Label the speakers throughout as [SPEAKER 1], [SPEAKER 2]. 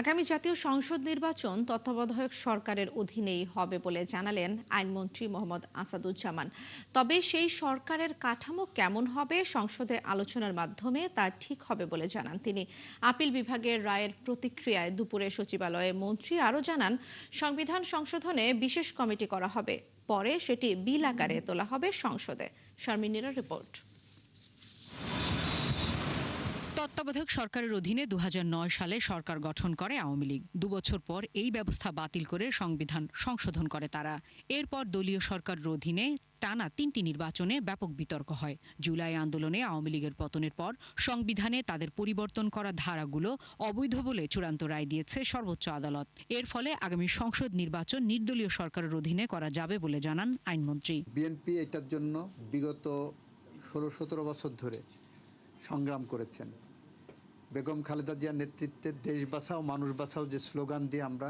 [SPEAKER 1] আগামী জাতীয় সংসদ নির্বাচন তত্ত্বাবধায়ক সরকারের অধীনেই হবে বলে জানালেন আইনমন্ত্রী মোহাম্মদ আসাদুজ্জামান। তবে সেই সরকারের কাঠামো কেমন হবে সংসদে আলোচনার মাধ্যমে তা ঠিক হবে বলে জানান তিনি। আপিল বিভাগের রায়ের প্রতিক্রিয়ায় দুপুরে সচিবালয়ে মন্ত্রী আরও জানান, সংবিধান সংশোধনে বিশেষ কমিটি করা হবে, পরে সেটি বিল আকারে তোলা হবে সংসদে। শারমিনীর রিপোর্ট।
[SPEAKER 2] তত্ত্বাবধায়ক সরকারের অধীনে ২০০৯ সালে সরকার গঠন করে আওয়ামী লীগ। দুবছর পর এই ব্যবস্থা বাতিল করে সংবিধান সংশোধন করে তারা। এরপর দলীয় সরকারের অধীনে টানা ৩টি নির্বাচনে ব্যাপক বিতর্ক হয়। জুলাই আন্দোলনে আওয়ামী লীগের পতনের পর সংবিধানে তাদের পরিবর্তন করা ধারাগুলো অবৈধ বলে চূড়ান্ত রায় দিয়েছে সর্বোচ্চ আদালত। এর ফলে আগামী সংসদ নির্বাচন নির্দলীয় সরকারের অধীনে করা যাবে বলে জানান আইনমন্ত্রী।
[SPEAKER 3] বিএনপি এটার জন্য বিগত ১৬-১৭ বছর ধরে সংগ্রাম করেছেন। বেগম খালেদা জিয়ার নেতৃত্বে দেশ বাঁচাও মানুষ বাঁচাও যে স্লোগান দিয়ে আমরা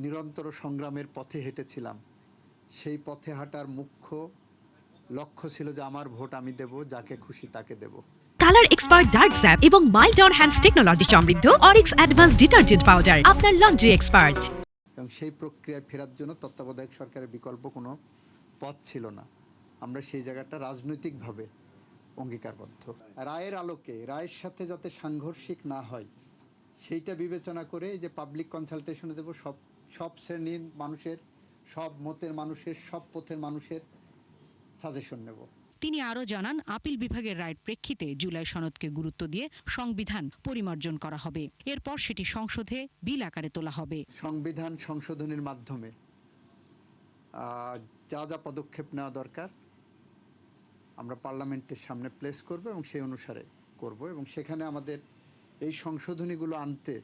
[SPEAKER 3] নিরন্তর সংগ্রামের পথে হেঁটেছিলাম, সেই পথে হাঁটার মুখ্য লক্ষ্য ছিল যে আমার ভোট আমি দেব, যাকে খুশি তাকে দেব।
[SPEAKER 4] কালার এক্সপার্ট ডার্ক স্যাপ এবং মাইল্ড অন হ্যান্ডস টেকনোলজি সমৃদ্ধ অরিক্স অ্যাডভান্স ডিটারজেন্ট পাউডার আপনার লন্ড্রি এক্সপার্ট।
[SPEAKER 3] এবং সেই প্রক্রিয়ায় ফেরার জন্য তত্ত্বাবধায়ক সরকারের বিকল্প কোনো পথ ছিল না। আমরা সেই জায়গাটা রাজনৈতিকভাবে অঙ্গীকারবদ্ধ। রায়ের আলোকে রায়ের সাথে যাতে সাংঘর্ষিক না হয় সেইটা বিবেচনা করে যে পাবলিক কনসালটেশনে দেব সব শ্রেণীর মানুষের, সব মতের মানুষের, সব পথের মানুষের সাজেশন নেব।
[SPEAKER 2] তিনি আরও জানান, আপিল বিভাগের রায়ের প্রেক্ষিতে জুলাই সনদকে গুরুত্ব দিয়ে সংবিধান পরিমার্জন করা হবে। এরপর সেটি সংসদে বিল আকারে তোলা হবে।
[SPEAKER 3] সংবিধান সংশোধনের মাধ্যমে যা যা পদক্ষেপ নেওয়া দরকার আমরা পার্লামেন্টের সামনে প্লেস করব এবং সেই অনুসারে করব, এবং সেখানে আমাদের এই সংশোধনীগুলো আনতে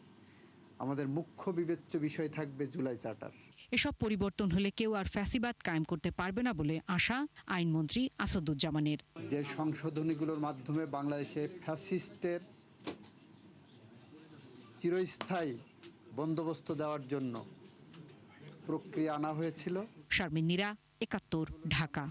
[SPEAKER 3] আমাদের মুখ্য বিবেচ্য বিষয় থাকবে জুলাই চার্টার।
[SPEAKER 2] এসব পরিবর্তন হলে কেউ আর ফ্যাসিবাদ কায়েম করতে পারবে না বলে আশা আইনমন্ত্রী আসাদুজ্জামানের।
[SPEAKER 3] যে সংশোধনীগুলোর মাধ্যমে বাংলাদেশে ফ্যাসিস্টের চিরস্থায়ী বন্দোবস্ত দেওয়ার জন্য প্রক্রিয়া আনা হয়েছিল।
[SPEAKER 2] শারমিন নীরা, ৭১, ঢাকা।